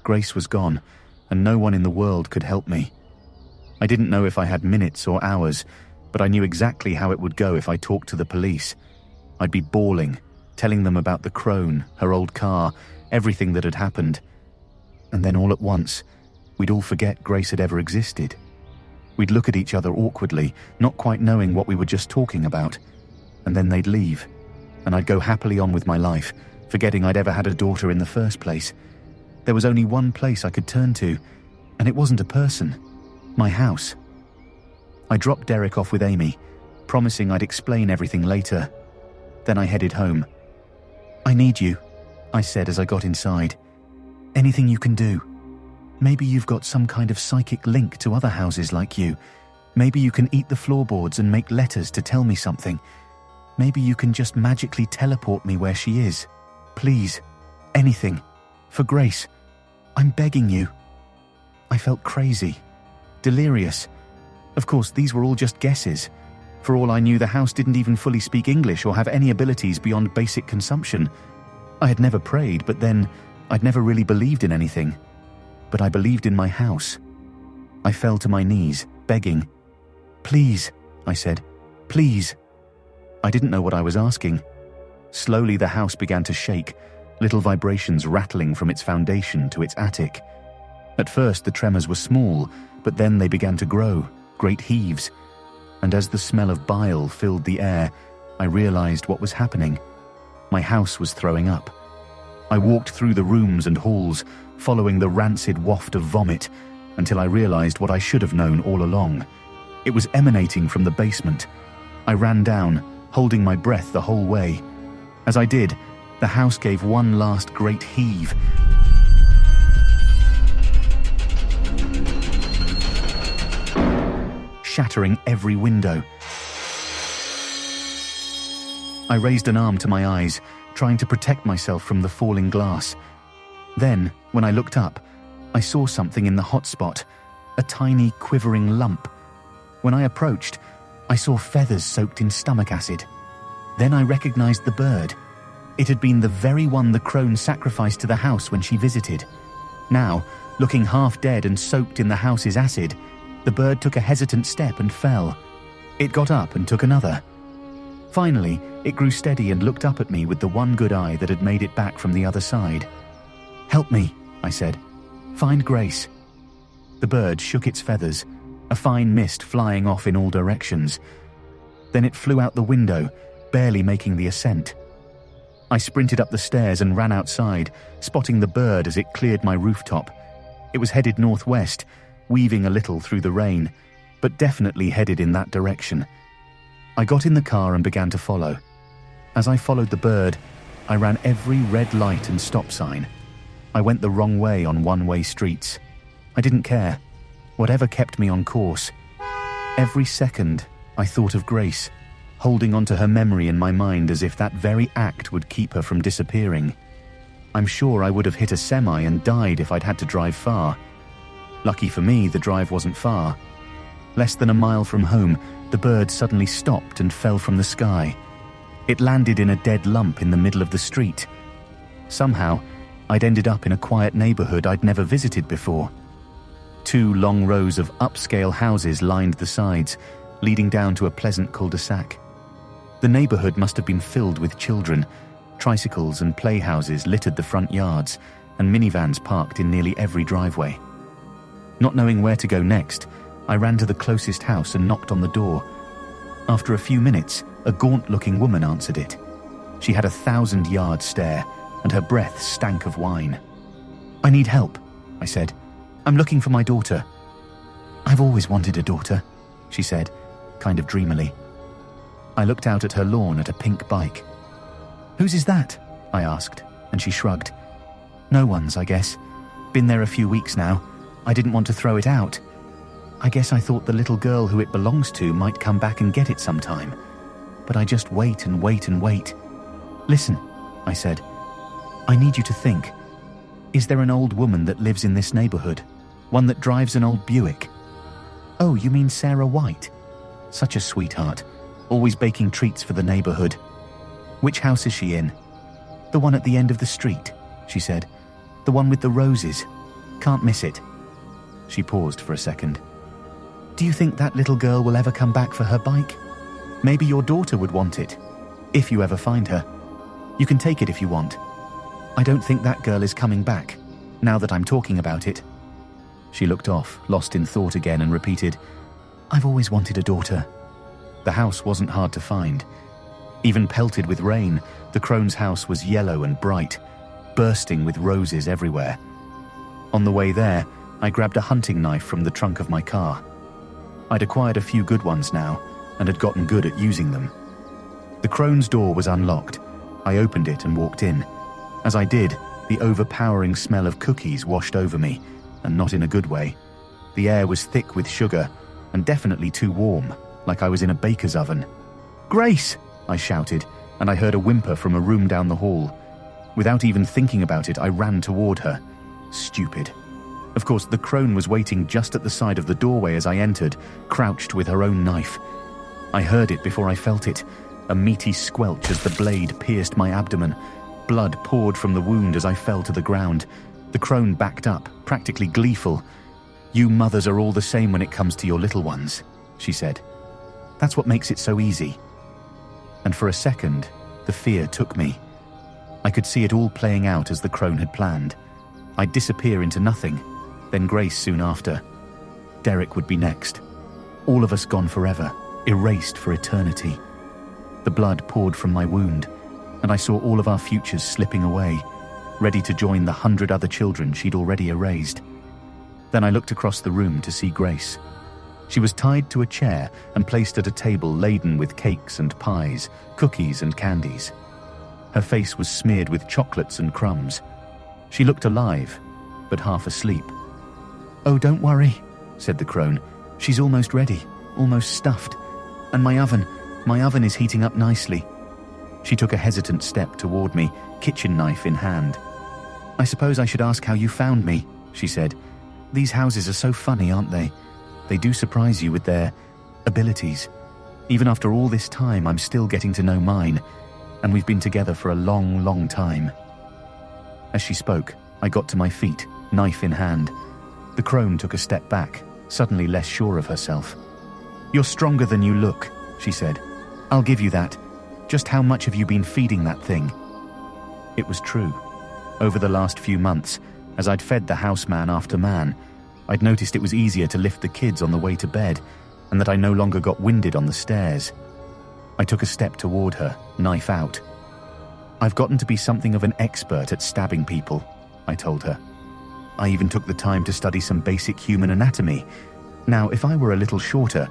Grace was gone, and no one in the world could help me. I didn't know if I had minutes or hours, but I knew exactly how it would go if I talked to the police. I'd be bawling, telling them about the crone, her old car, everything that had happened. And then all at once, we'd all forget Grace had ever existed. We'd look at each other awkwardly, not quite knowing what we were just talking about. And then they'd leave, and I'd go happily on with my life, forgetting I'd ever had a daughter in the first place. There was only one place I could turn to, and it wasn't a person. My house. I dropped Derek off with Amy, promising I'd explain everything later. Then I headed home. "I need you," I said as I got inside. "Anything you can do. Maybe you've got some kind of psychic link to other houses like you. Maybe you can eat the floorboards and make letters to tell me something. Maybe you can just magically teleport me where she is. Please, anything. For Grace. I'm begging you." I felt crazy. Delirious. Of course, these were all just guesses. For all I knew, the house didn't even fully speak English or have any abilities beyond basic consumption. I had never prayed, but then I'd never really believed in anything. But I believed in my house. I fell to my knees, begging. "Please," I said. "Please." I didn't know what I was asking. Slowly the house began to shake, little vibrations rattling from its foundation to its attic. At first the tremors were small, but then they began to grow, great heaves. And as the smell of bile filled the air, I realized what was happening. My house was throwing up. I walked through the rooms and halls, following the rancid waft of vomit, until I realized what I should have known all along. It was emanating from the basement. I ran down, holding my breath the whole way. As I did, the house gave one last great heave. Shattering every window. I raised an arm to my eyes, trying to protect myself from the falling glass. Then, when I looked up, I saw something in the hot spot, a tiny quivering lump. When I approached, I saw feathers soaked in stomach acid. Then I recognized the bird. It had been the very one the crone sacrificed to the house when she visited. Now, looking half dead and soaked in the house's acid, the bird took a hesitant step and fell. It got up and took another. Finally, it grew steady and looked up at me with the one good eye that had made it back from the other side. "Help me," I said. "Find Grace." The bird shook its feathers, a fine mist flying off in all directions. Then it flew out the window, barely making the ascent. I sprinted up the stairs and ran outside, spotting the bird as it cleared my rooftop. It was headed northwest, weaving a little through the rain, but definitely headed in that direction. I got in the car and began to follow. As I followed the bird, I ran every red light and stop sign. I went the wrong way on one-way streets. I didn't care. Whatever kept me on course. Every second, I thought of Grace, holding onto her memory in my mind as if that very act would keep her from disappearing. I'm sure I would have hit a semi and died if I'd had to drive far. Lucky for me, the drive wasn't far. Less than a mile from home, the bird suddenly stopped and fell from the sky. It landed in a dead lump in the middle of the street. Somehow, I'd ended up in a quiet neighborhood I'd never visited before. 2 long rows of upscale houses lined the sides, leading down to a pleasant cul-de-sac. The neighborhood must have been filled with children. Tricycles and playhouses littered the front yards, and minivans parked in nearly every driveway. Not knowing where to go next, I ran to the closest house and knocked on the door. After a few minutes, a gaunt-looking woman answered it. She had a 1,000-yard stare, and her breath stank of wine. "I need help," I said. "I'm looking for my daughter." "I've always wanted a daughter," she said, kind of dreamily. I looked out at her lawn at a pink bike. "Whose is that?" I asked, and she shrugged. "No one's, I guess. Been there a few weeks now. I didn't want to throw it out. I guess I thought the little girl who it belongs to might come back and get it sometime. But I just wait and wait and wait. Listen," I said. "I need you to think. Is there an old woman that lives in this neighborhood? One that drives an old Buick?" "Oh, you mean Sarah White? Such a sweetheart. Always baking treats for the neighborhood." "Which house is she in?" "The one at the end of the street," she said. "The one with the roses. Can't miss it." She paused for a second. "Do you think that little girl will ever come back for her bike? Maybe your daughter would want it, if you ever find her. You can take it if you want. I don't think that girl is coming back, now that I'm talking about it." She looked off, lost in thought again, and repeated, "I've always wanted a daughter." The house wasn't hard to find. Even pelted with rain, the Crone's house was yellow and bright, bursting with roses everywhere. On the way there, I grabbed a hunting knife from the trunk of my car. I'd acquired a few good ones now, and had gotten good at using them. The Crone's door was unlocked. I opened it and walked in. As I did, the overpowering smell of cookies washed over me, and not in a good way. The air was thick with sugar, and definitely too warm, like I was in a baker's oven. "Grace!" I shouted, and I heard a whimper from a room down the hall. Without even thinking about it, I ran toward her. Stupid. Of course, the crone was waiting just at the side of the doorway as I entered, crouched with her own knife. I heard it before I felt it, a meaty squelch as the blade pierced my abdomen. Blood poured from the wound as I fell to the ground. The crone backed up, practically gleeful. "You mothers are all the same when it comes to your little ones," she said. "That's what makes it so easy." And for a second, the fear took me. I could see it all playing out as the crone had planned. I'd disappear into nothing, then Grace soon after. Derek would be next. All of us gone forever, erased for eternity. The blood poured from my wound, and I saw all of our futures slipping away, ready to join the 100 other children she'd already erased. Then I looked across the room to see Grace. She was tied to a chair and placed at a table laden with cakes and pies, cookies and candies. Her face was smeared with chocolates and crumbs. She looked alive, but half asleep. "Oh, don't worry," said the crone. "She's almost ready, almost stuffed. And my oven is heating up nicely." She took a hesitant step toward me, kitchen knife in hand. "I suppose I should ask how you found me," she said. "These houses are so funny, aren't they? They do surprise you with their abilities. Even after all this time, I'm still getting to know mine, and we've been together for a long, long time." As she spoke, I got to my feet, knife in hand. The crone took a step back, suddenly less sure of herself. "You're stronger than you look," she said. "I'll give you that. Just how much have you been feeding that thing?" It was true. Over the last few months, as I'd fed the house man after man, I'd noticed it was easier to lift the kids on the way to bed, and that I no longer got winded on the stairs. I took a step toward her, knife out. "I've gotten to be something of an expert at stabbing people," I told her. "I even took the time to study some basic human anatomy. Now, if I were a little shorter,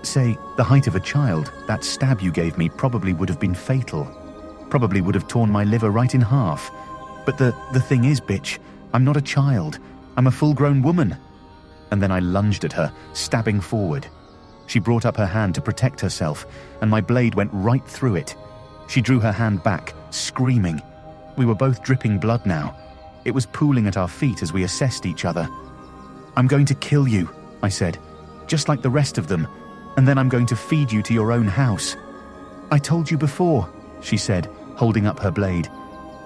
say the height of a child, that stab you gave me probably would have been fatal. Probably would have torn my liver right in half. But the thing is, bitch, I'm not a child. I'm a full-grown woman." And then I lunged at her, stabbing forward. She brought up her hand to protect herself, and my blade went right through it. She drew her hand back, screaming. We were both dripping blood now. It was pooling at our feet as we assessed each other. "I'm going to kill you," I said, "just like the rest of them, and then I'm going to feed you to your own house." "I told you before," she said, holding up her blade.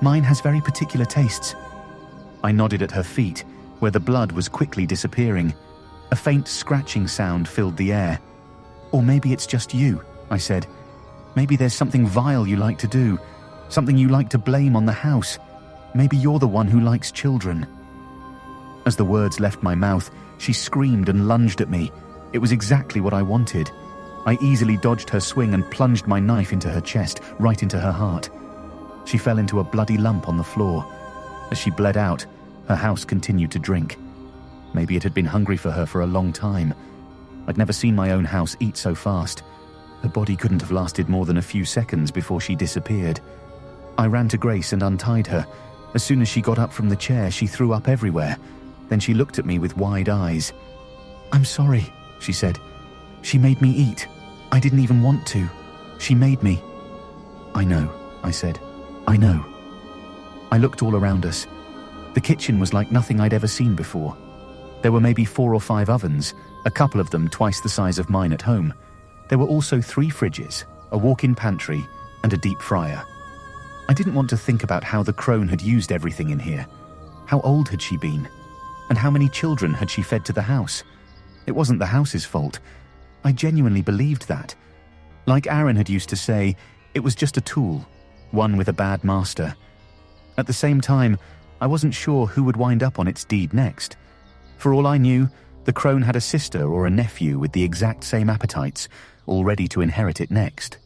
"Mine has very particular tastes." I nodded at her feet, where the blood was quickly disappearing. A faint scratching sound filled the air. "Or maybe it's just you," I said. "Maybe there's something vile you like to do, something you like to blame on the house. Maybe you're the one who likes children." As the words left my mouth, she screamed and lunged at me. It was exactly what I wanted. I easily dodged her swing and plunged my knife into her chest, right into her heart. She fell into a bloody lump on the floor. As she bled out, her house continued to drink. Maybe it had been hungry for her for a long time. I'd never seen my own house eat so fast. Her body couldn't have lasted more than a few seconds before she disappeared. I ran to Grace and untied her. As soon as she got up from the chair, she threw up everywhere. Then she looked at me with wide eyes. "I'm sorry," she said. "She made me eat. I didn't even want to. She made me." "I know," I said. "I know." I looked all around us. The kitchen was like nothing I'd ever seen before. There were maybe 4 or 5 ovens, a couple of them twice the size of mine at home. There were also 3 fridges, a walk-in pantry, and a deep fryer. I didn't want to think about how the crone had used everything in here. How old had she been? And how many children had she fed to the house? It wasn't the house's fault. I genuinely believed that. Like Aaron had used to say, it was just a tool, one with a bad master. At the same time, I wasn't sure who would wind up on its deed next. For all I knew, the crone had a sister or a nephew with the exact same appetites, all ready to inherit it next.